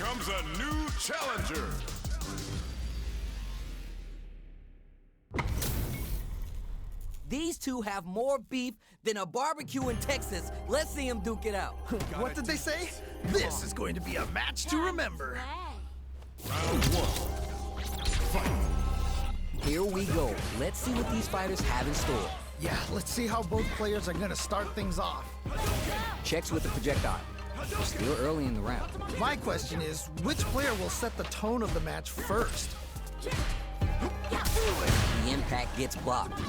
comes a new challenger. These two have more beef than a barbecue in Texas. Let's see them duke it out. What did they say? This is going to be a match to remember. Round one. Fight. Here we go. Let's see what these fighters have in store. Yeah, let's see how both players are gonna start things off. Checks with the projectile. We're still early in the round. My question is, which player will set the tone of the match first? The impact gets blocked.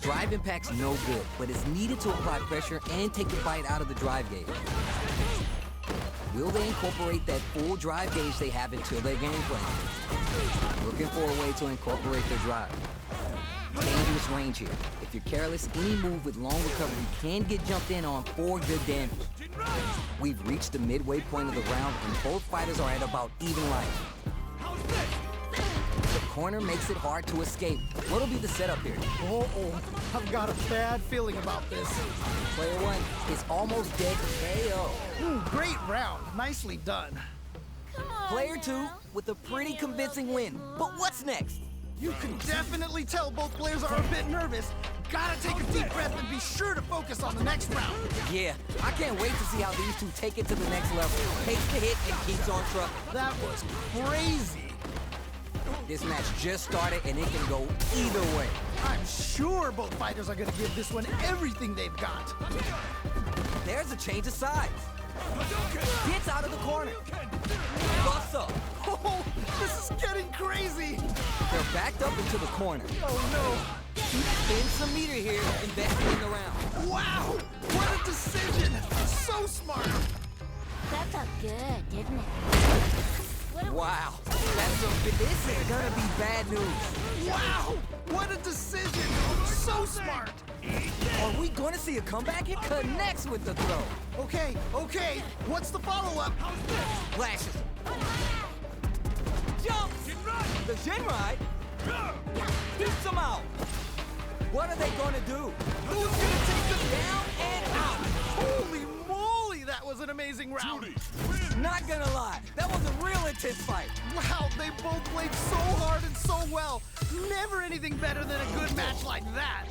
Drive impact's no good, but it's needed to apply pressure and take the bite out of the drive gauge. Will they incorporate that full drive gauge they have into their game plan? Looking for a way to incorporate their drive. Dangerous range here. If you're careless, any move with long recovery can get jumped in on for good damage. We've reached the midway point of the round, and both fighters are at about even life. The corner makes it hard to escape. What'll be the setup here? Oh, I've got a bad feeling about this. Player one is almost dead KO. Great round. Nicely done. Player two with a pretty convincing win. But what's next? You can definitely tell both players are a bit nervous. Gotta take a deep breath and be sure to focus on the next round. Yeah, I can't wait to see how these two take it to the next level. Takes the hit and keeps on trucking. That was crazy. This match just started and it can go either way. I'm sure both fighters are gonna give this one everything they've got. There's a change of sides. Gets out of the corner. Busts up. Oh, this is getting crazy. They're backed up into the corner. Oh no. Spend some meter here, investing in the round. Wow, what a decision. So smart. That felt good, didn't it? Wow, this is gonna be bad news. Wow, what a decision. So smart. Are we gonna see a comeback? It connects with the throw. Okay, what's the follow-up? Flashes. Jumps. The Shinrai beats him out. What are they gonna do? Who's gonna take them Down and out. Holy moly, that was an amazing round. Not gonna lie, that was a real intense fight. Wow, they both played so hard and so well. Never anything better than a good match like that.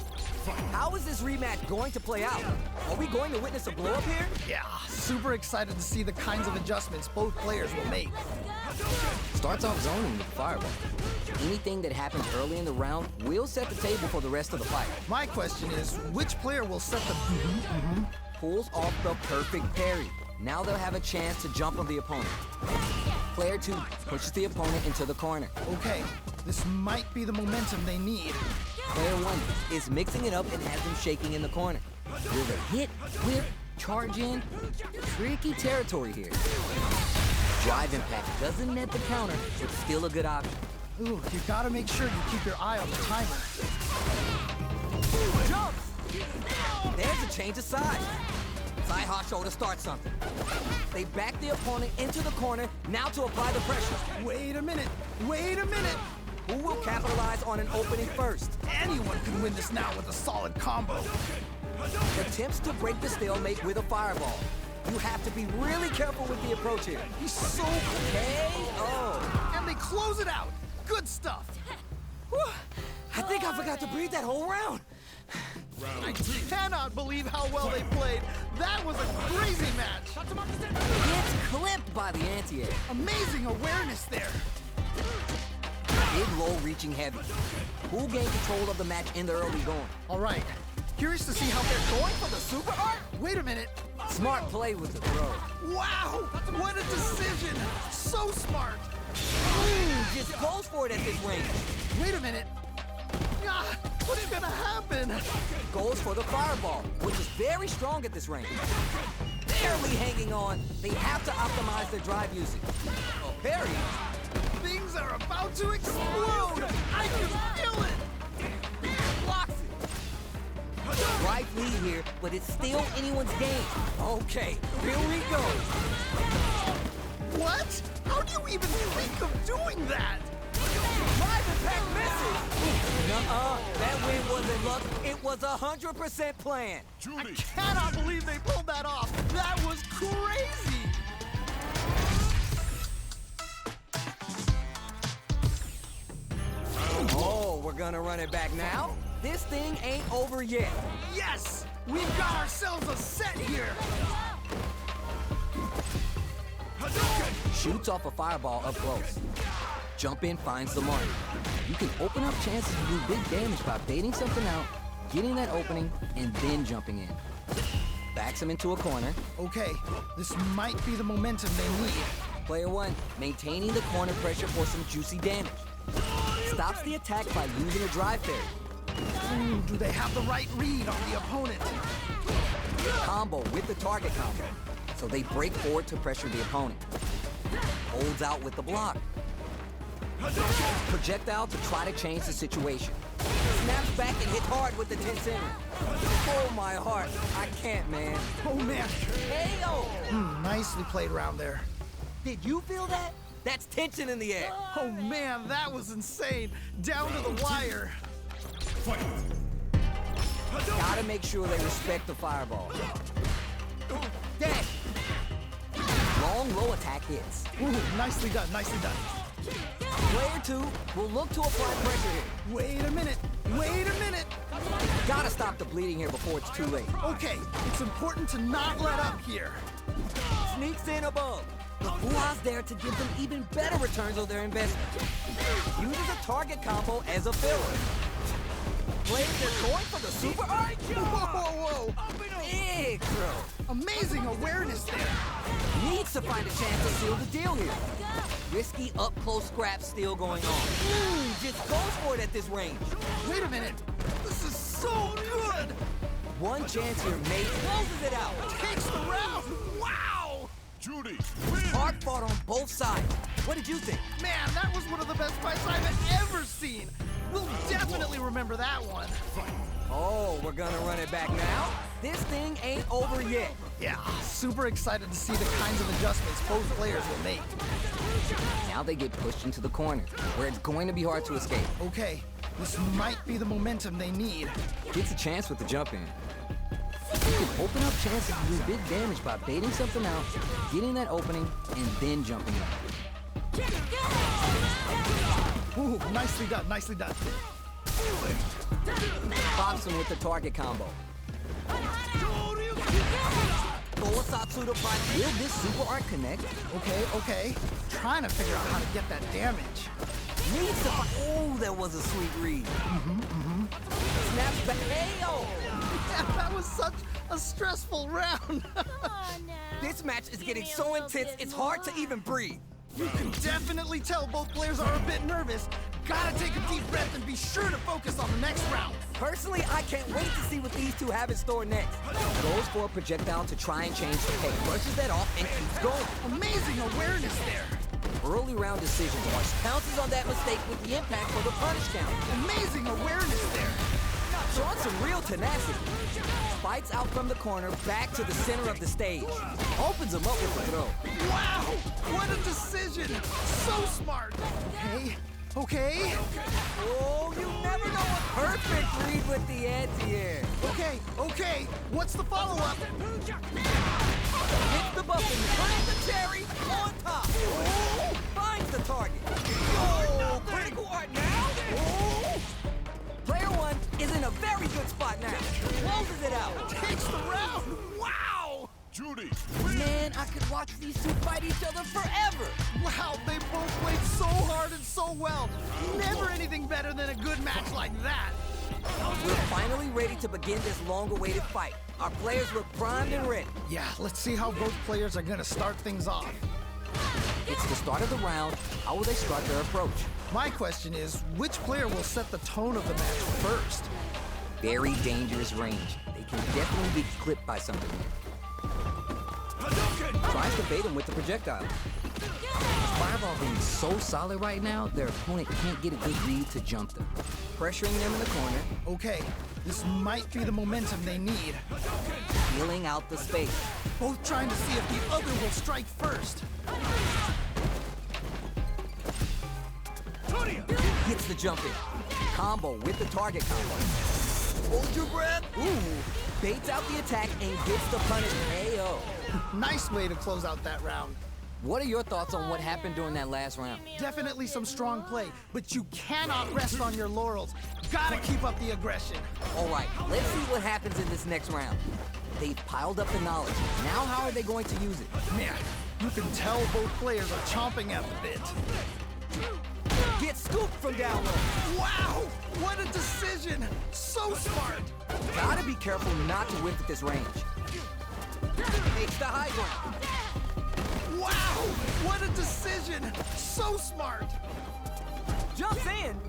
How is this rematch going to play out? Are we going to witness a blow-up here? Yeah, super excited to see the kinds of adjustments both players will make. Starts off zoning with the fireball. Anything that happens early in the round will set the table for the rest of the fight. My question is, which player will set the... Pulls off the perfect parry. Now they'll have a chance to jump on the opponent. Player two pushes the opponent into the corner. Okay, this might be the momentum they need. Player one is mixing it up and has them shaking in the corner. Will they hit, whip, charge in? Tricky territory here. Drive impact doesn't net the counter, but still a good option. Ooh, you gotta make sure you keep your eye on the timer. Jumps! There's a change of sides. Side hot shoulder starts something. They back the opponent into the corner, now to apply the pressure. Wait a minute. Who will capitalize on an opening first? Anyone can win this now with a solid combo. Attempts to break the stalemate with a fireball. You have to be really careful with the approach here. He's so KO. And they close it out. Good stuff. Whew. I think I forgot to breathe that whole round. I cannot believe how well they played. That was a crazy match. Gets clipped by the anti-air. Amazing awareness there. Big roll reaching heavy. Who gained control of the match in the early going? All right. Curious to see how they're going for the super art. Wait a minute. Smart play with the throw. Wow, what a decision. So smart. Just goes for it at this range. Wait a minute. Ah, what's gonna happen? Goes for the fireball, which is very strong at this range. Barely hanging on. They have to optimize their drive usage. Oh, parry. Things are about to explode. I can feel it. Blocks it. Right lead here, but it's still anyone's game. Okay, here we go. What? How do you even think of doing that? Drive impact misses. Nuh-uh, that win wasn't luck. It was 100% planned. I cannot believe they pulled that off. That was crazy. gonna run it back now. This thing ain't over yet. Yes! We've got ourselves a set here! Shoots off a fireball up close. Jump in finds the mark. You can open up chances to do big damage by baiting something out, getting that opening, and then jumping in. Backs him into a corner. Okay, this might be the momentum they need. Player one, maintaining the corner pressure for some juicy damage. Stops the attack by using a drive fairy. Do they have the right read on the opponent? Combo with the target combo. So they break forward to pressure the opponent. Holds out with the block. Projectile to try to change the situation. Snaps back and hits hard with the 10 center. Oh my heart, I can't, man. Oh man, Hey-o! nicely played around there. Did you feel that? That's tension in the air. Oh man, that was insane. Down to the wire. Fight. Gotta make sure they respect the fireball. Dash! Long low attack hits. Ooh, nicely done, nicely done. Player two will look to apply pressure here. Wait a minute, wait a minute. Gotta stop the bleeding here before it's too late. Okay, it's important to not let up here. Sneaks in above. The Bua's there to give them even better returns on their investment. Uses a target combo as a filler. Players their going for the super art. Whoa, whoa, whoa. Big throw. Amazing awareness there. Needs to find a chance to seal the deal here. Risky up-close scrap still going on. Just goes for it at this range. Wait a minute. This is so good. One chance here, mate. Closes it out. Takes the round. Wow. Judy, win. Hard fought on both sides. What did you think? Man, that was one of the best fights I've ever seen. We'll definitely remember that one. Oh, we're gonna run it back now? This thing ain't over yet. Yeah, super excited to see the kinds of adjustments both players will make. Now they get pushed into the corner, where it's going to be hard to escape. Okay, this might be the momentum they need. Gets a chance with the jump in. You can open up chances to do big damage by baiting something out, getting that opening, and then jumping in. Ooh, nicely done, nicely done. Pops him with the target combo. Satsu to prime. Will this super art connect? Okay, okay. Trying to figure out how to get that damage. Needs to find. Oh, that was a sweet read. Snaps back. Hey-o! Yeah, that was such a stressful round. Come on now. This match is getting so intense, it's hard to even breathe. You can definitely tell both players are a bit nervous. Gotta take a deep breath and be sure to focus on the next round. Personally, I can't wait to see what these two have in store next. Goes for a projectile to try and change the pace. Brushes that off and keeps going. Amazing awareness there. Early round decisions. Pounces on that mistake with the impact for the punish count. Amazing awareness there. Showing some real tenacity. Fights out from the corner back to the center of the stage. Opens him up with the throw. Wow, what a decision. So smart. Okay, okay. Oh, you never know a perfect read with the anti-air. Okay, okay. What's the follow-up? Hits the button, turns the cherry on top. Oh, finds the target. Oh, critical art now. Oh. Player one is in a very good spot now. Closes it out. Takes the round. Wow. Judy, win. Man, I could watch these two fight each other forever. Wow, they both played so hard and so well. Never anything better than a good match like that. We're finally ready to begin this long-awaited fight. Our players look primed and ready. Yeah, let's see how both players are gonna start things off. It's the start of the round. How will they start their approach? My question is, which player will set the tone of the match first? Very dangerous range. They can definitely be clipped by something here. Tries to bait him with the projectile. Fireball being so solid right now, their opponent can't get a good read to jump them. Pressuring them in the corner, Okay, this might be the momentum they need. feeling out the space. Both trying to see if the other will strike first. Gets the jump in. Combo with the target combo. Hold your breath. Ooh. Baits out the attack and gets the punish. Ayo. Nice way to close out that round. What are your thoughts on what happened during that last round? Definitely some strong play, but you cannot rest on your laurels. Gotta keep up the aggression. All right, let's see what happens in this next round. They've piled up the knowledge. Now how are they going to use it? Man, you can tell both players are chomping at the bit. Get scooped from down low. Wow, what a decision. So smart. Gotta be careful not to whiff at this range. Takes the high ground. Wow, what a decision. So smart. Jumps in.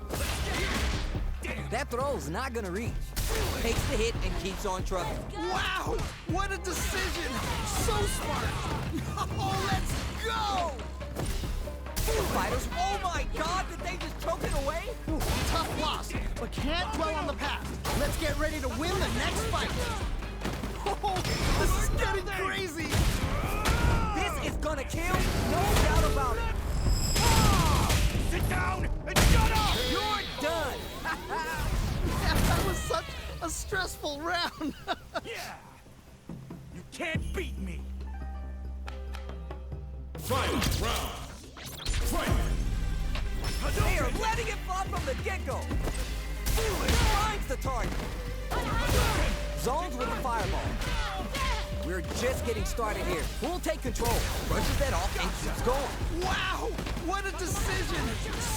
That throw's not gonna reach. Takes the hit and keeps on trucking. Wow, what a decision. So smart. Oh, let's go. The fighters, oh my God, did they just choke it away? Ooh, tough loss, but can't dwell on the past. Let's get ready to win the next fight. Oh, this is getting crazy. This is gonna kill, no doubt about it. Sit down and shut up! You're done. Man, that was such a stressful round. Yeah! You can't beat me! Final round! Fight! They are letting it fly from the get-go. Finds the target. Zones with the fireball. We're just getting started here. Who'll take control? Brushes that off and keeps going. Wow, what a decision.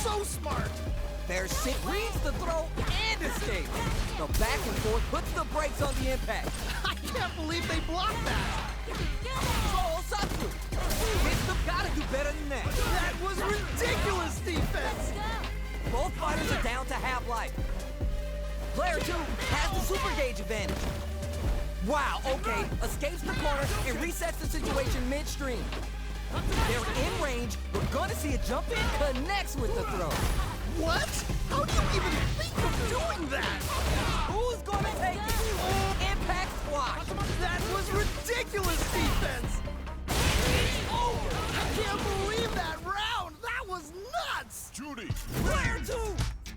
So smart. Their shit reads the throw and escapes. The back and forth puts the brakes on the impact. I can't believe they blocked that. Oh, Satsu! Hits them, gotta do better than that. That was ridiculous defense. Both fighters are down to half-life. Player 2 has the super gauge advantage. Wow, okay, escapes the corner and resets the situation midstream. They're in range, we're gonna see a jump in, connects with the throw. What? How do you even think of doing that? Who's gonna take it? Impact squash. That was ridiculous defense. It's over. I can't believe that round. That was nuts. Judy! Player 2!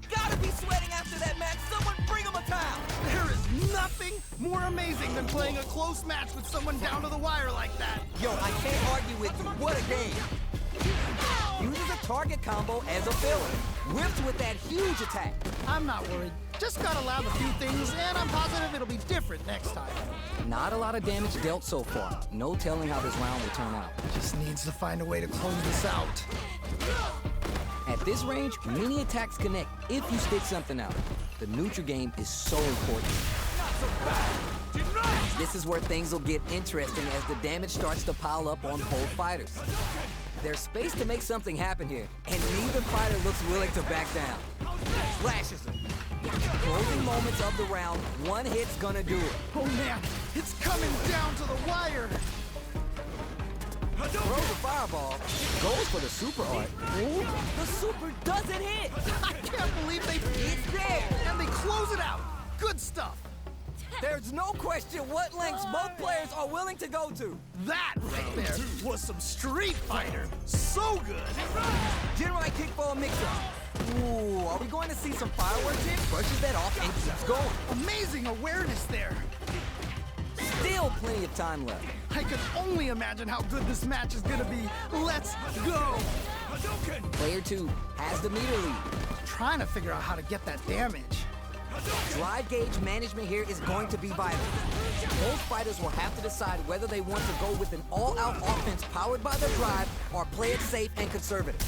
Gotta be sweating after that match. Someone bring him a towel. There is nothing more amazing than playing a close match with someone down to the wire like that. Yo, I can't argue with you. What a game. Uses a target combo as a filler. Whips with that huge attack. I'm not worried. Just gotta lab a few things, and I'm positive it'll be different next time. Not a lot of damage dealt so far. No telling how this round will turn out. Just needs to find a way to close this out. At this range, many attacks connect if you stick something out. The neutral game is so important. This is where things will get interesting as the damage starts to pile up on both fighters. There's space to make something happen here, and neither fighter looks willing to back down. Flashes him. Closing moments of the round, one hit's gonna do it. Oh man, it's coming down to the wire. Throws the fireball, goes for the super art. Ooh, the super doesn't hit. I can't believe It's there. and they close it out. Good stuff. There's no question what lengths both players are willing to go to. That right there was some Street Fighter. So good. General kick for a mix-up. Ooh, are we going to see some fireworks here? Brushes that off and keeps going. Amazing awareness there. Still plenty of time left. I can only imagine how good this match is gonna be. Let's go. Player 2 has the meter lead. Trying to figure out how to get that damage. Drive gauge management here is going to be vital. Both fighters will have to decide whether they want to go with an all-out offense powered by their drive or play it safe and conservative.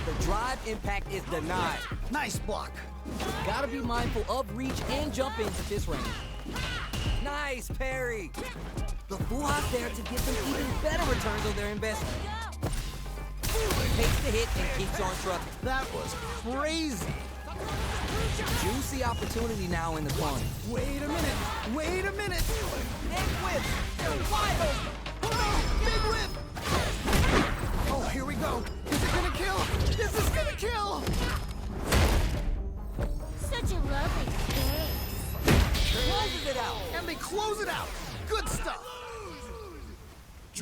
The drive impact is denied. Nice block. Gotta be mindful of reach and jump ins at this range. Nice parry. The Fuha's there to give them even better returns on their investment. Takes the hit and keeps on trucking. That was crazy. Juicy opportunity now in the corner. Wait a minute. Wait a minute. Neck whip. They're wide open. Oh, big whip. Oh, here we go. Is it gonna kill? Is this gonna kill? Such a lovely face. Closes it out. And they close it out. Good stuff.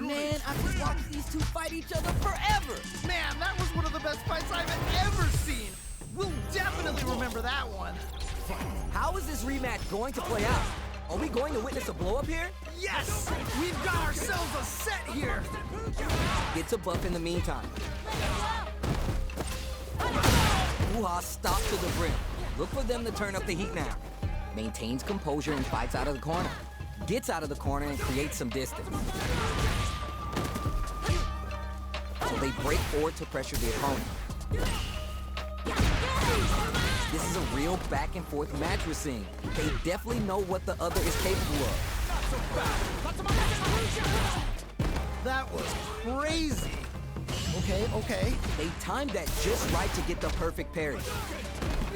Man, I could watch these two fight each other forever. Man, that was one of the best fights I've ever seen. We'll definitely remember that one. How is this rematch going to play out? Are we going to witness a blow-up here? Yes! We've got ourselves a set here! Gets a buff in the meantime. Hoo-ha stops to the brim. Look for them to turn up the heat now. Maintains composure and fights out of the corner. Gets out of the corner and creates some distance. So they break forward to pressure the opponent. This is a real back and forth match we're seeing. They definitely know what the other is capable of. That was crazy. Okay. They timed that just right to get the perfect parry.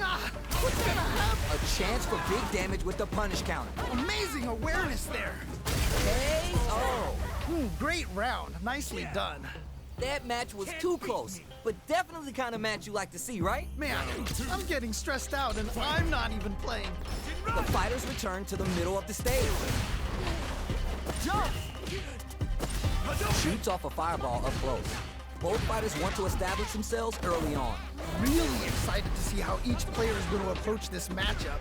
Ah, what's gonna happen? A chance for big damage with the punish counter. Amazing awareness there. KO. Great round. Nicely done. That match was too close, but definitely the kind of match you like to see, right? Man, I'm getting stressed out and I'm not even playing. The fighters return to the middle of the stage. Jump! Shoots off a fireball up close. Both fighters want to establish themselves early on. Really excited to see how each player is going to approach this matchup.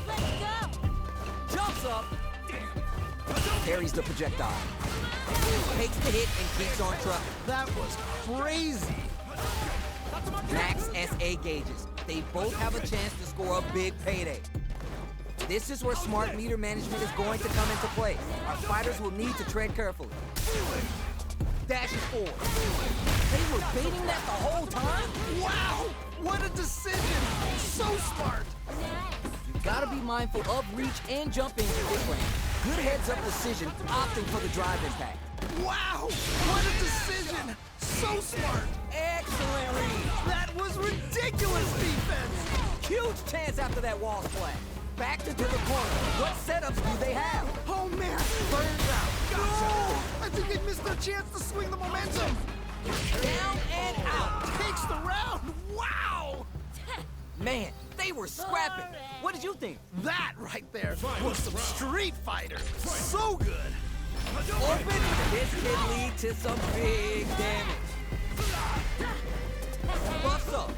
Let's go! Jumps up! Parries the projectile. Takes the hit and keeps on trucking. That was crazy. Max SA gauges. They both have a chance to score a big payday. This is where smart meter management is going to come into play. Our fighters will need to tread carefully. Dashes forward. They were baiting that the whole time? Wow! What a decision! So smart! You gotta be mindful of reach and jumping in this range. Good heads-up decision, opting for the drive impact. Wow! What a decision! So smart! Excellent read. That was ridiculous defense! Huge chance after that wall splash. Back to the corner. What setups do they have? Oh man! Burns out! No! I think they missed their chance to swing the momentum! Down and out. Takes the round! Wow! Man, they were scrapping. What did you think? That right there was some Street Fighter! So good! Open. This could lead to some big damage. Buffs up.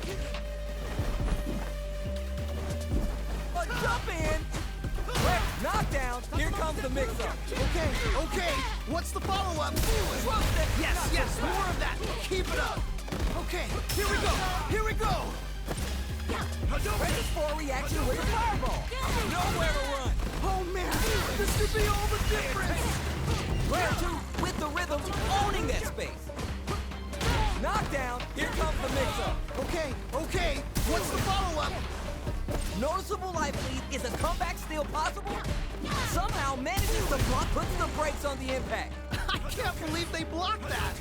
A jump in. Quick knockdown. Here comes the mix-up. Okay. What's the follow-up? Yes, more of that. Keep it up. Okay, here we go. Ready for a reaction with a fireball. Nowhere to run. Oh man, this could be all the difference. Player 2 with the rhythm, owning that space. Knockdown. Here comes the mix-up. Okay. What's the follow-up? Noticeable life lead. Is a comeback still possible? Somehow manages to block, puts the brakes on the impact. I can't believe they blocked that.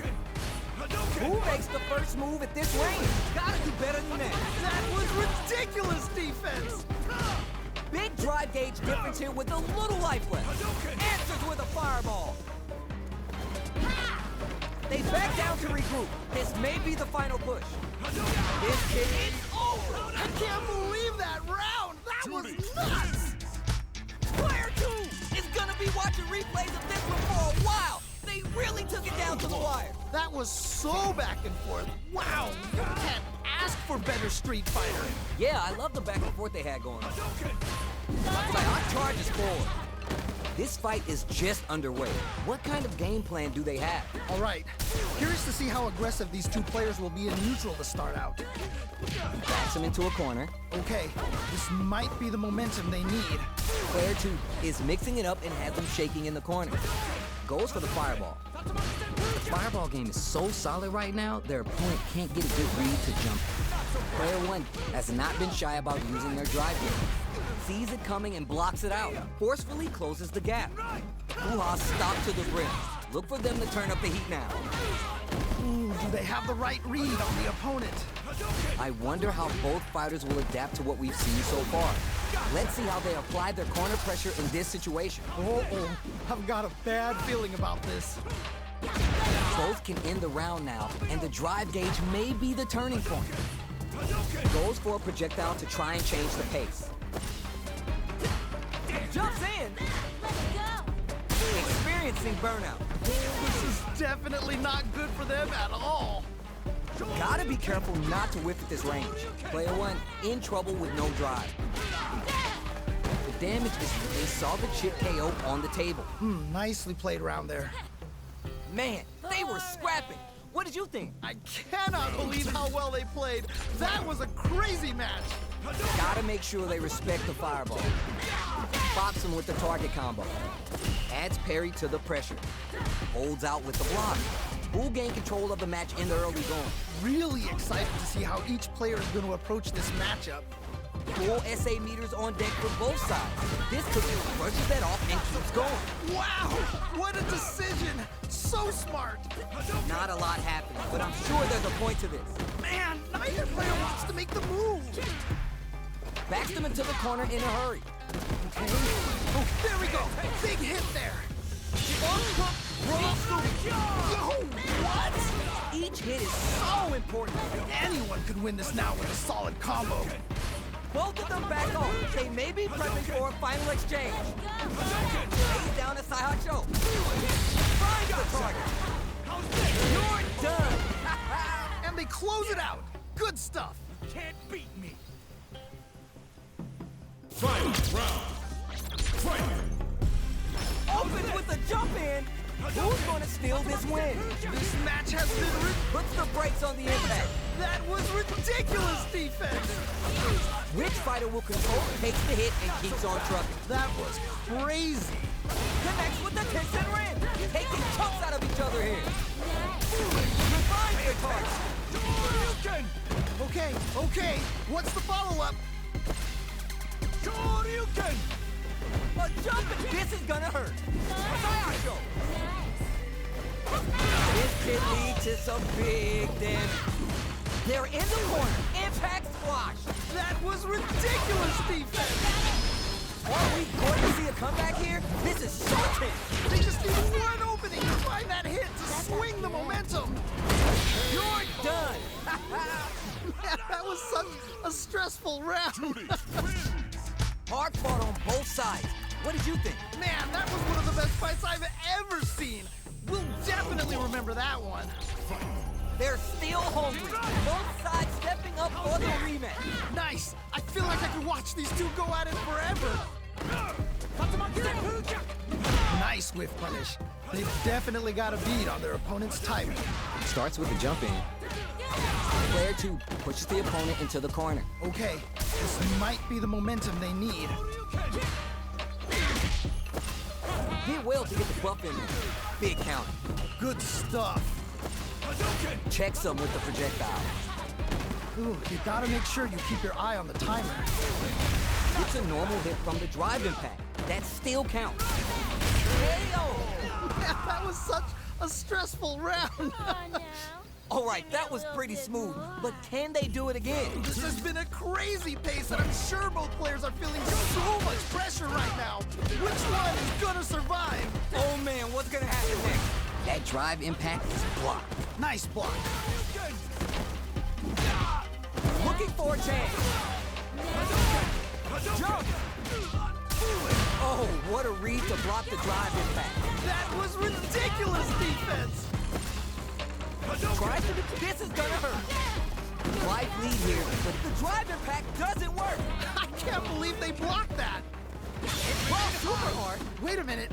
Who makes the first move at this range? Gotta do better than that. That was ridiculous defense. Big drive gauge difference here with a little life left. Answers with a fireball. They back down to regroup. This may be the final push. This kid is over. I can't believe that round. That was nuts. Player 2 is gonna be watching replays of this one for a while. They really took it down to the wire. That was so back and forth. Wow, you can't ask for better Street Fighter. Yeah, I love the back and forth they had going on. Like, charges forward. This fight is just underway. What kind of game plan do they have? All right, curious to see how aggressive these two players will be in neutral to start out. Backs him into a corner. Okay, this might be the momentum they need. Player 2 is mixing it up and has them shaking in the corner. Goes for the fireball. The fireball game is so solid right now, their opponent can't get a good read to jump. Player 1 has not been shy about using their drive game. Sees it coming and blocks it out. Forcefully closes the gap. Hoo-ha stops to the brim. Look for them to turn up the heat now. Ooh, do they have the right read on the opponent? I wonder how both fighters will adapt to what we've seen so far. Let's see how they apply their corner pressure in this situation. Uh-oh, I've got a bad feeling about this. Both can end the round now, and the drive gauge may be the turning point. Goes for a projectile to try and change the pace. Jumps in! Let's go! Experiencing burnout. This is definitely not good for them at all. Gotta be careful not to whiff at this range. Player 1 in trouble with no drive. damage is when they saw the chip KO on the table. Nicely played around there. Man, they were scrapping. What did you think? I cannot believe how well they played. That was a crazy match. Gotta make sure they respect the fireball. Bops him with the target combo. Adds parry to the pressure. Holds out with the block. Bull gained control of the match in the early going. Really excited to see how each player is going to approach this matchup. Full SA meters on deck for both sides. This cookie brushes that off and keeps going. Wow! What a decision! So smart! Not a lot happening, but I'm sure there's a point to this. Man, neither player wants to make the move. Backs them into the corner in a hurry. Okay. Oh, there we go. Big hit there. Yo, what? Each hit is so important. Anyone could win this now with a solid combo. Both of them back off. They may be prepping for a final exchange. Lays down a Saihacho. Finds the target. You're done. And they close it out. Good stuff. Can't beat me. Final round. Fight! Opens with a jump in. Who's gonna steal this win? This match has been Puts the brakes on the impact. That was ridiculous defense. Which fighter will control, takes the hit, and keeps on trucking? That was crazy. Connects with the Pt.7 rim. Taking chunks out of each other here. Refines their target. Okay. What's the follow-up? Shoryuken! A jump and this is gonna hurt. Saihacho. This could lead to some big damage. They're in the corner. Impact squash. That was ridiculous defense. Are we going to see a comeback here? This is so tense. They just need one opening to find that hit to swing the momentum. You're done. Man, that was such a stressful round. Hard fought on both sides. What did you think? Man, that was one of the best fights I've ever seen. We'll definitely remember that one. They're still hungry. Both sides stepping up for the rematch. Nice. I feel like I could watch these two go at it forever. Nice whiff punish. They've definitely got a bead on their opponent's timing. Starts with a jump in. Player 2 pushes the opponent into the corner. Okay, this might be the momentum they need. Did well to get the buff in there. Big count. Good stuff. Checks them with the projectile. Ooh, you gotta make sure you keep your eye on the timer. It's a normal hit from the drive impact. That still counts. KO! Man, that was such a stressful round. Oh, no. All right, that was pretty smooth, but can they do it again? This has been a crazy pace, and I'm sure both players are feeling so much pressure right now. Which one is gonna survive? Oh man, what's gonna happen next? That drive impact is blocked. Nice block. Looking for a chance. Jump! Oh, what a read to block the drive impact. That was ridiculous defense. Tries to this is gonna hurt. Life lead here, but the drive impact doesn't work. I can't believe they blocked that. It's ball super hard. Wait a minute.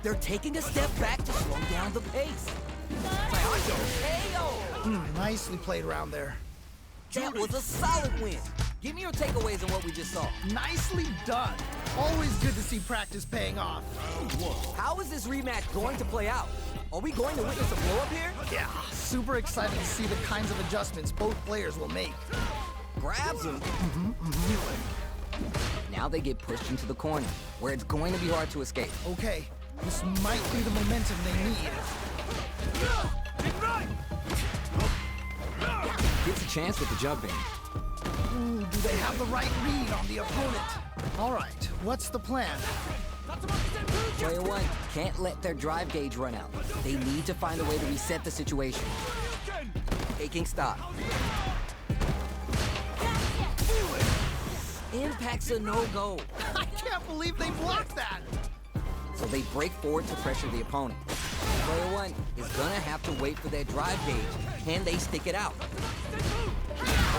They're taking a step back to slow down the pace. KO! Nicely played around there. That was a solid win. Give me your takeaways on what we just saw. Nicely done. Always good to see practice paying off. How is this rematch going to play out? Are we going to witness a blow-up here? Yeah, super excited to see the kinds of adjustments both players will make. Grabs him. Now they get pushed into the corner, where it's going to be hard to escape. Okay, this might be the momentum they need. Gets a chance with the jump in. Ooh, do they have the right read on the opponent? All right, what's the plan? Player 1 can't let their drive gauge run out. They need to find a way to reset the situation. Taking stock. Impact's a no-go. I can't believe they blocked that. So they break forward to pressure the opponent. Player 1 is gonna have to wait for their drive gauge. Can they stick it out?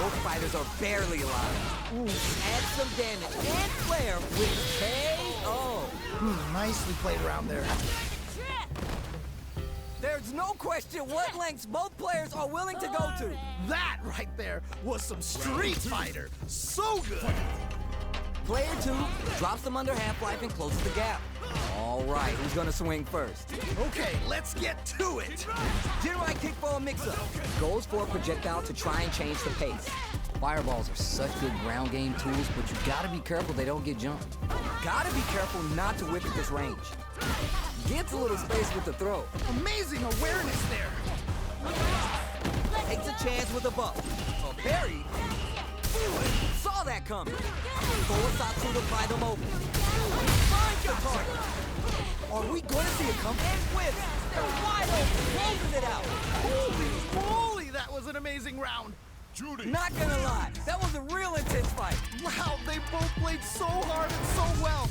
Both fighters are barely alive. Add some damage and flare with KO. Nicely played around there. There's no question what lengths both players are willing to go to. That right there was some Street Fighter. So good. Player 2 drops them under half-life and closes the gap. All right, who's gonna swing first? Okay, let's get to it. Gen right kick for a mix-up. Goes for a projectile to try and change the pace. Fireballs are such good ground game tools, but you gotta be careful they don't get jumped. Gotta be careful not to whip at this range. Gets a little space with the throw. Amazing awareness there. Takes a chance with a buff. A parry. Saw that coming. Forward Satsu to pry them open. Finds the target. Are we going to see a come and whip? Wide open, closes it out. Holy moly, that was an amazing round. Judy. Not gonna lie, that was a real intense fight. Wow, they both played so hard and so well.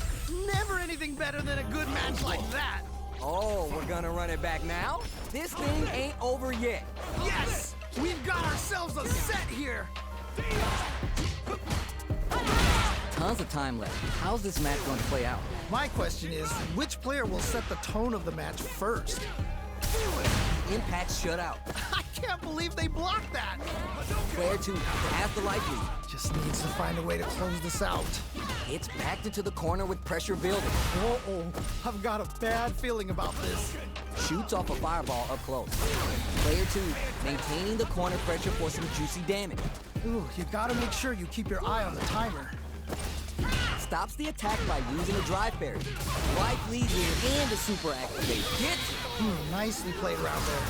Never anything better than a good match like that. Oh, we're gonna run it back now? This thing ain't over yet. Yes! We've got ourselves a set here. Tons of time left. How's this match going to play out? My question is, which player will set the tone of the match first? Impact shutout. I can't believe they blocked that. Player 2 has the life lead. Just needs to find a way to close this out. It's backed into the corner with pressure building. Uh-oh, I've got a bad feeling about this. Shoots off a fireball up close. Player 2 maintaining the corner pressure for some juicy damage. Ooh, you gotta make sure you keep your eye on the timer. Stops the attack by using a drive parry. Life lead here and a super activate. Gets it. Nicely played around there.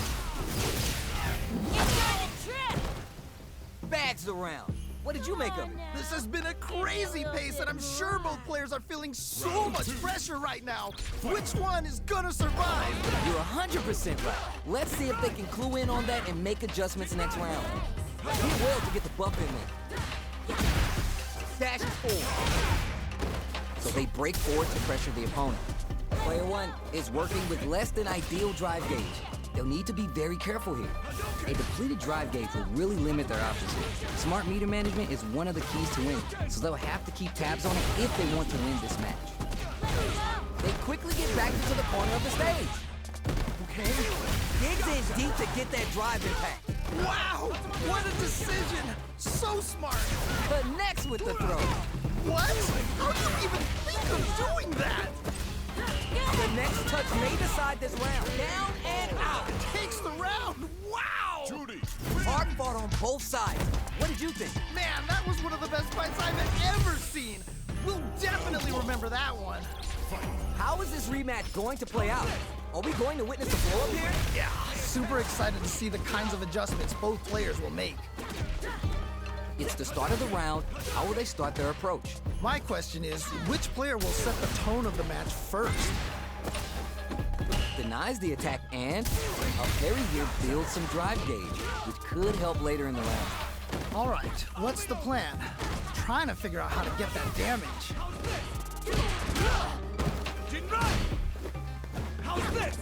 Bags the round. What did you make of it? This has been a crazy pace, and I'm sure both players are feeling so much pressure right now. Which one is gonna survive? You're 100% right. Let's see if they can clue in on that and make adjustments next round. Hit well to get the buff in there. Dashes forward. So they break forward to pressure the opponent. Player 1 is working with less than ideal drive gauge. They'll need to be very careful here. A depleted drive gauge will really limit their options here. Smart meter management is one of the keys to winning, so they'll have to keep tabs on it if they want to win this match. They quickly get back into the corner of the stage. Okay. Digs in deep to get that drive impact. Wow! What a decision! So smart! Connects with the throw. What? How do you even think of doing that? The next touch may decide this round. Down and out. Takes the round! Wow! Judy. Hard fought on both sides. What did you think? Man, that was one of the best fights I've ever seen! We'll definitely remember that one. How is this rematch going to play out? Are we going to witness a blow-up here? Yeah, super excited to see the kinds of adjustments both players will make. It's the start of the round. How will they start their approach? My question is, which player will set the tone of the match first? Denies the attack and a parry here builds some drive gauge, which could help later in the round. All right, what's the plan? Trying to figure out how to get that damage. How's this?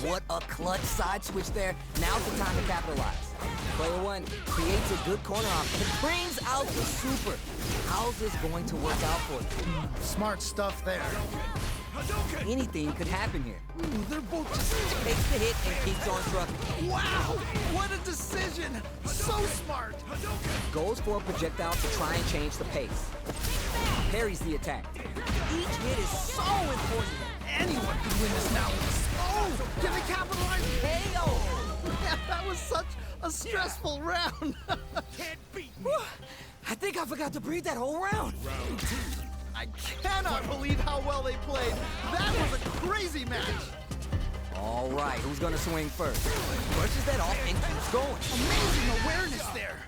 What a clutch side switch there. Now's the time to capitalize. Player 1 creates a good corner option and brings out the super. How's this going to work out for them? Smart stuff there. Anything could happen here. Ooh, they're both just... Takes the hit and keeps on trucking. Wow! What a decision! So smart! Goes for a projectile to try and change the pace. Parries the attack. Each hit is so important. Anyone can win this now. Oh! Can they capitalize? KO! Man, that was such a stressful round. Can't beat me. Whew. I think I forgot to breathe that whole round. I cannot believe how well they played. That was a crazy match. All right, who's gonna swing first? Brushes that off and keeps going. Amazing awareness there.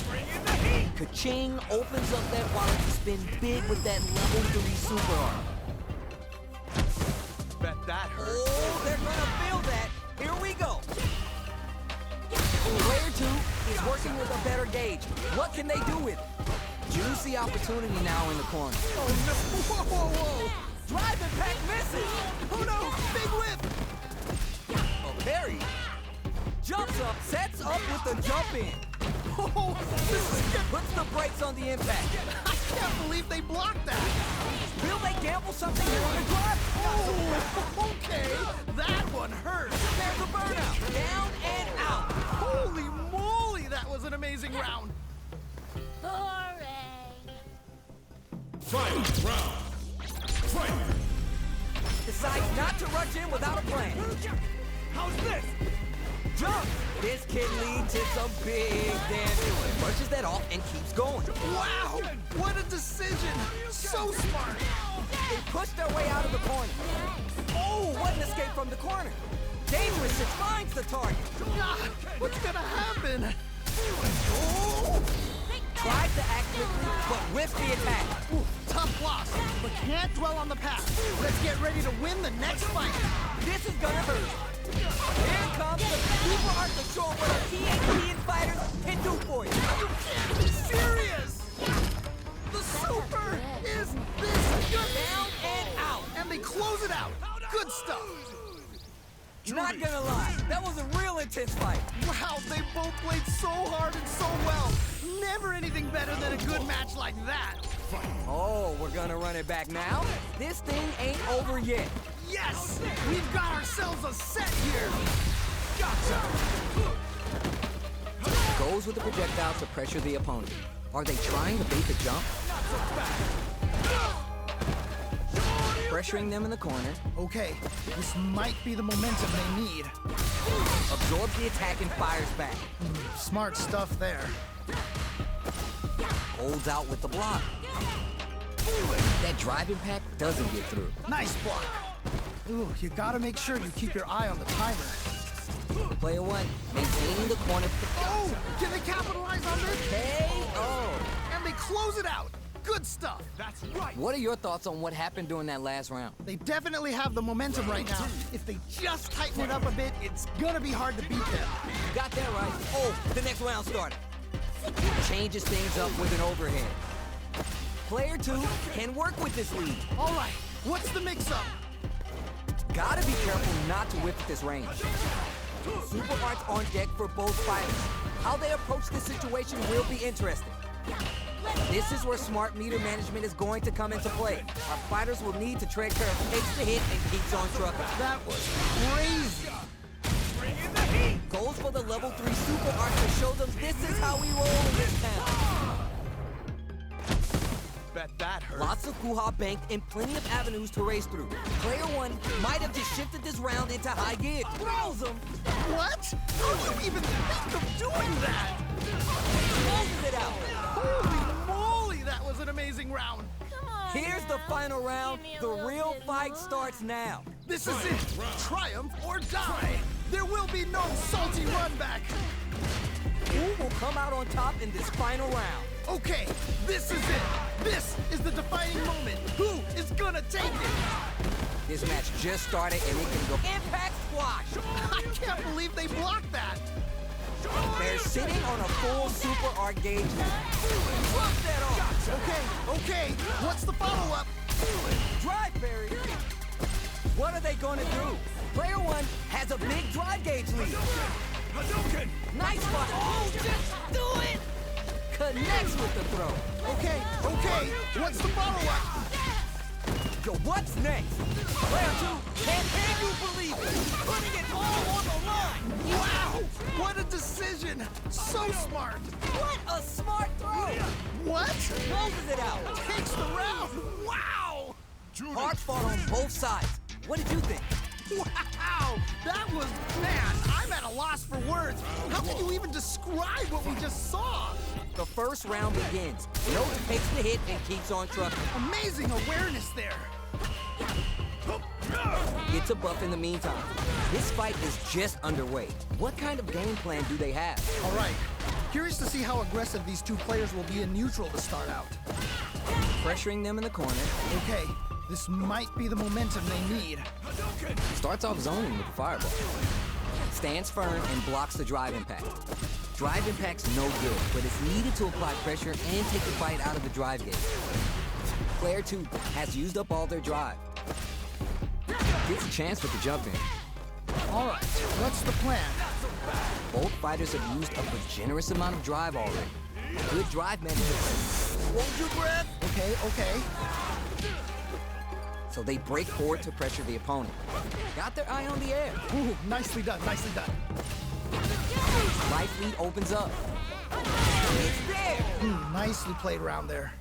Bring in the heat. Ka-ching opens up that wallet to spin big with that level 3 super arm. Bet that hurt. Oh, they're gonna feel that. Here we go. Player 2 is working with a better gauge. What can they do with it? Juicy opportunity now in the corner. Oh no! Whoa, whoa, whoa! Drive impact misses. Oh no! Big whip! A parry. Jumps up, sets up with the jump in. Oh, this is good. Puts the brakes on the impact. I can't believe they blocked that. Will they gamble something here on the drive? Oh, okay. That one hurt. There's a burnout. Down and out. Holy moly, that was an amazing round. Boring. Final round. Fight! Decides not to rush in without a plan. How's this? Jump! This can lead to some big damage. Brushes that off and keeps going. Wow, what a decision. So smart. They pushed their way out of the corner. Oh, what an escape from the corner. Dangerous it finds the target. Ah, what's gonna happen? Oh, Tried to act quickly, but whiffed the attack. ooh, tough loss, but can't dwell on the past. Let's get ready to win the next fight. This is gonna hurt. Here comes the super art to show what our THPN fighters can do for you. You can't be serious. The super is this good. Down and out. And they close it out. Good stuff. Not gonna lie, that was a real intense fight. Wow, they both played so hard and so well. Never anything better than a good match like that. Oh, we're gonna run it back now? This thing ain't over yet. Yes! We've got ourselves a set here. Gotcha. Goes with the projectile to pressure the opponent. Are they trying to bait the jump? Pressuring them in the corner. Okay, this might be the momentum they need. Absorbs the attack and fires back. Smart stuff there. Holds out with the block. That drive impact doesn't get through. Nice block. Ooh, you gotta make sure you keep your eye on the timer. Player one, maintaining the corner. Oh, can they capitalize on this? KO. And they close it out. Good stuff. That's right. What are your thoughts on what happened during that last round? They definitely have the momentum right now. If they just tighten it up a bit, it's gonna be hard to beat them. You got that right. Oh, the next round started. Changes things up with an overhead. Player two can work with this lead. All right, what's the mix-up? Gotta be careful not to whip at this range. Super arts on deck for both fighters. How they approach this situation will be interesting. This is where smart meter management is going to come into play. Our fighters will need to tread careful, takes the hit, and keeps on trucking. That was crazy. Bring in the heat. Goes for the level 3 super art to show them this is how we roll in this town. Bet that hurt. Lots of hoo-ha banked and plenty of avenues to race through. Player one might have just shifted this round into high gear. Throws him. What? How do you even think of doing that? Closes it out. Holy moly, that was an amazing round. Come on. Here's the now. final round. Give me a The little real bit fight more. starts now. This is it. Triumph or die. There will be no salty run back. Who will come out on top in this final round? Okay, this is it. This is the defining moment. Who is gonna take it? This match just started and it can go impact squash. I can't believe they blocked that. They're sitting on a full super art gauge. Drop that off. Okay, what's the follow-up? Drive barrier. What are they gonna do? Player one has a big drive gauge lead. Hadouken. Nice spot. Oh, just do it. Connects with the throw. Okay, what's the follow-up? Yo, what's next? Player two, can you believe it? Putting it all on the line. Wow, what a decision. So smart. What a smart throw. What? Closes it out. Takes the round. Wow. Hard fought on both sides. What did you think? Wow, that was, man, I'm at a loss for words. How can you even describe what we just saw? The first round begins. Note takes the hit and keeps on trucking. Amazing awareness there. Gets a buff in the meantime. This fight is just underway. What kind of game plan do they have? All right, curious to see how aggressive these two players will be in neutral to start out. Pressuring them in the corner. Okay, this might be the momentum they need. Starts off zoning with the fireball. Stands firm and blocks the drive impact. Drive impact's no good, but it's needed to apply pressure and take the fight out of the drive gauge. Player two has used up all their drive. Gets a chance with the jump in. All right, what's the plan? Both fighters have used up a generous amount of drive already. Good drive management. Hold your breath. Okay, okay. So they break forward to pressure the opponent. Got their eye on the air. Ooh, nicely done, nicely done. Life lead opens up. It's there! Nicely played around there.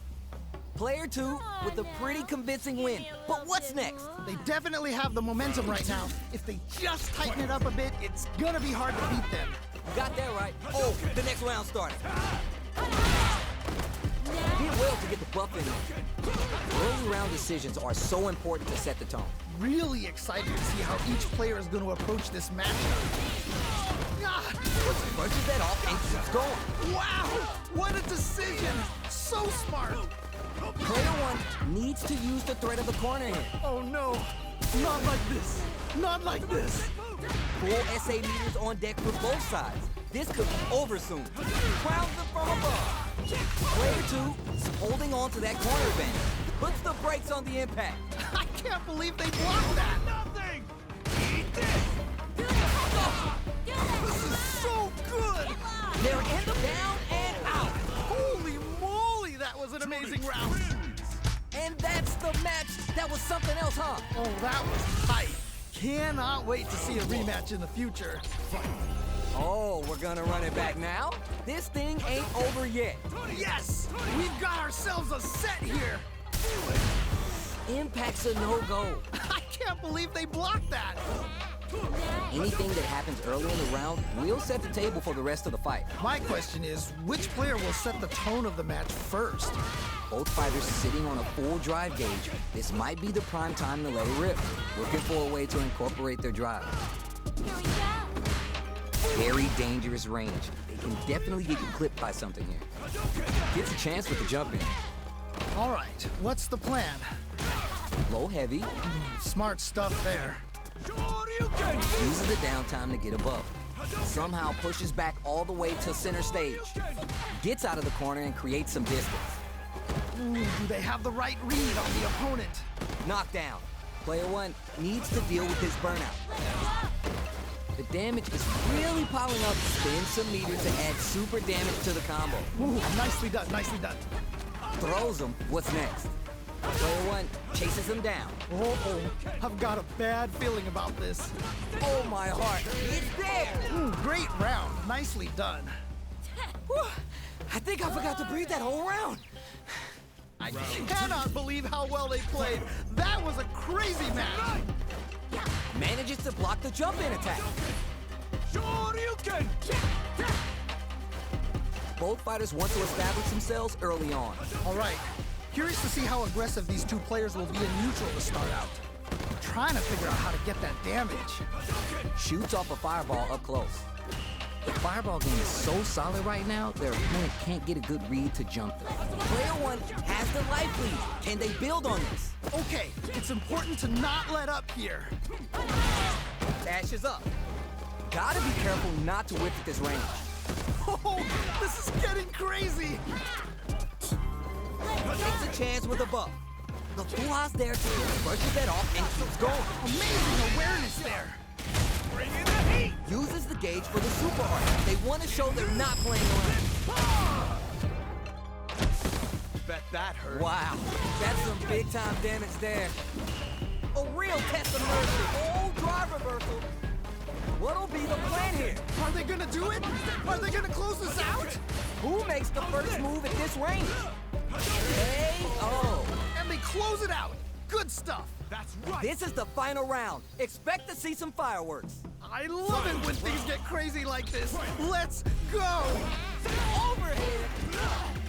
Player 2 with a pretty convincing win. But what's next? They definitely have the momentum right now. If they just tighten it up a bit, it's gonna be hard to beat them. You got that right. Oh, the next round started. Did well to get the buff in there. Early round decisions are so important to set the tone. Really excited to see how each player is going to approach this matchup. Ah, Brushes that off and keeps going. wow! What a decision! So smart! Player 1 needs to use the threat of the corner here. Oh no! Not like this! Not like this! Full SA meters on deck for both sides. This could be over soon. Crowns them from above. Player 2 is holding on to that corner advantage. Puts the brakes on the impact. I can't believe they blocked that! Nothing! Eat this! This is so good! They're in the down and out. Holy moly, that was an amazing round! And that's the match. That was something else, huh? Oh, that was tight. Cannot wait to see a rematch in the future. Oh, we're gonna run it back now? This thing ain't over yet. Yes! We've got ourselves a set here! Impact's a no-go. I can't believe they blocked that! Anything that happens early in the round will set the table for the rest of the fight. My question is, which player will set the tone of the match first? Both fighters sitting on a full drive gauge. This might be the prime time to let it rip. Looking for a way to incorporate their drive. Here we go. Very dangerous range. They can definitely get you clipped by something here. Gets a chance with the jump in. All right, what's the plan? Low heavy, Smart stuff there. uses the downtime to get above. Somehow pushes back all the way to center stage. Gets out of the corner and creates some distance. Ooh, do they have the right read on the opponent? Knockdown. Player 1 needs to deal with his burnout. The damage is really piling up. Spin some meters to add super damage to the combo. Ooh, nicely done, nicely done. Throws him. What's next? Player 1 chases him down. Oh, I've got a bad feeling about this. Oh my heart. It's there! Ooh, great round. Nicely done. Whew. I think I forgot to breathe that whole round. I cannot believe how well they played. That was a crazy match. Manages to block the jump-in attack. Shoryuken! Both fighters want to establish themselves early on. All right, curious to see how aggressive these two players will be in neutral to start out. I'm trying to figure out how to get that damage. Shoots off a fireball up close. The fireball game is so solid right now, their opponent can't get a good read to jump them. Player 1 has the life lead. Can they build on this? Okay, it's important to not let up here. Dashes up. Gotta be careful not to whip at this range. Oh, this is getting crazy. Takes a chance with a buff. The Fuha's there too. Brushes that off and keeps going. Amazing awareness there. Bring in the heat! Uses the gauge for the super art. They want to show they're not playing around. Bet that hurt. Wow, that's some big time damage there. A real test of mercy. Oh, drive reversal. What'll be the plan here? Are they gonna do it? Are they gonna close this out? Who makes the first move at this range? K.O. And they close it out. Good stuff. That's right! This is the final round. Expect to see some fireworks. I love it when things get crazy like this. Let's go. Overhead.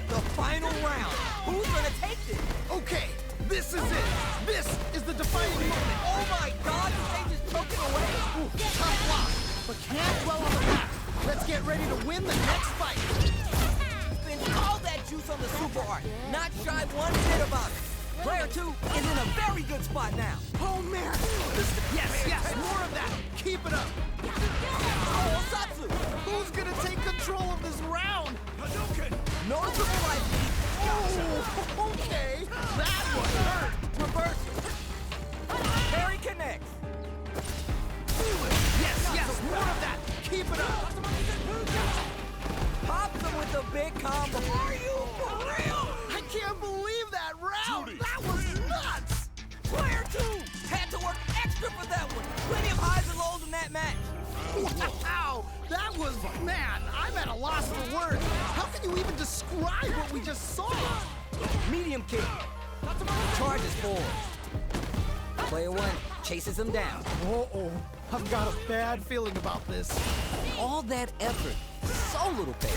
The final round. Who's gonna take this? Okay, this is it. This is the defining moment. Oh my God, the stage is choking away. Ooh, tough block, but can't dwell on the past. Let's get ready to win the next fight. Then call that juice on the super art. Not shy one bit about it. Player 2 is in a very good spot now. Oh man, yes, more of that. Keep it up. Oh, Satsu. Who's gonna take control of this round? Noticeable life lead. Oh, okay, that one hurt. Reverse. Parry connects. Yes, more of that. Keep it up. a big combo. Are you for real? I can't believe that round! Judy. That was nuts! Player 2 had to work extra for that one. Plenty of highs and lows in that match. Wow! That was, man, I'm at a loss for words. How can you even describe what we just saw? Medium kick. Charges forward. Player 1 chases him down. Uh-oh. I've got a bad feeling about this. All that effort, so little pay.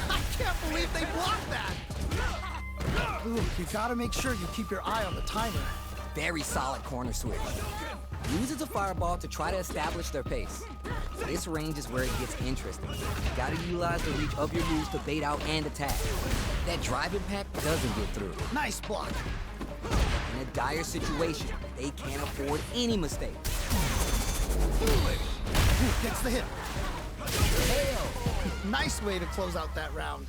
I can't believe they blocked that! Ooh, you gotta make sure you keep your eye on the timer. Very solid corner switch. Uses a fireball to try to establish their pace. This range is where it gets interesting. You gotta utilize the reach of your moves to bait out and attack. That drive impact doesn't get through. Nice block. In a dire situation, they can't afford any mistakes. Ooh, gets the hit. Hell, Nice way to close out that round.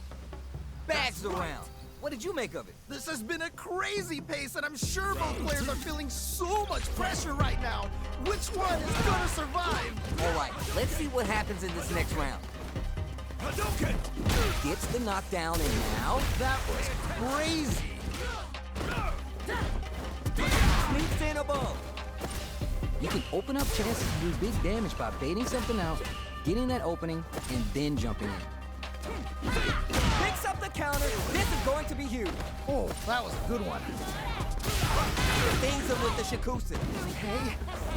bags around. What did you make of it? This has been a crazy pace, and I'm sure both players are feeling so much pressure right now. Which one is gonna survive? All right, let's see what happens in this next round. Hadouken! Gets the knockdown, and now That was crazy. sneaks in above. You can open up chances to do big damage by baiting something out, getting that opening, and then jumping in. Picks up the counter. This is going to be huge. Oh, that was a good one. Things are with the Shakusen.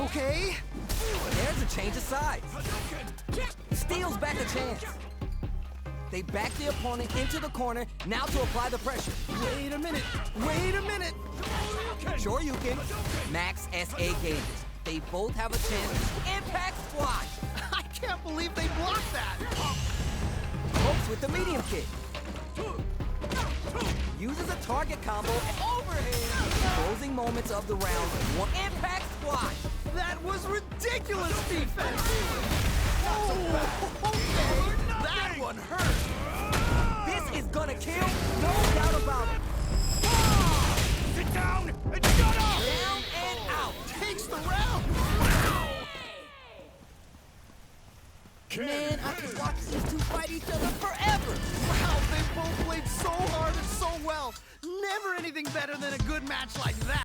Okay. There's a change of sides. Steals back a chance. They back the opponent into the corner, now to apply the pressure. Wait a minute. Sure you can. Max SA gauges. They both have a chance to impact squash. I can't believe they blocked that. Hopes with the medium kick. Uses a target combo and overhand. Closing moments of the round. One impact squash. That was ridiculous defense. Oh, okay. That one hurt. This is gonna kill, no doubt about it. Sit down and shut up! Down and out. Takes the round. Man, I could watch these two fight each other forever. Wow, they both played so hard and so well. Never anything better than a good match like that.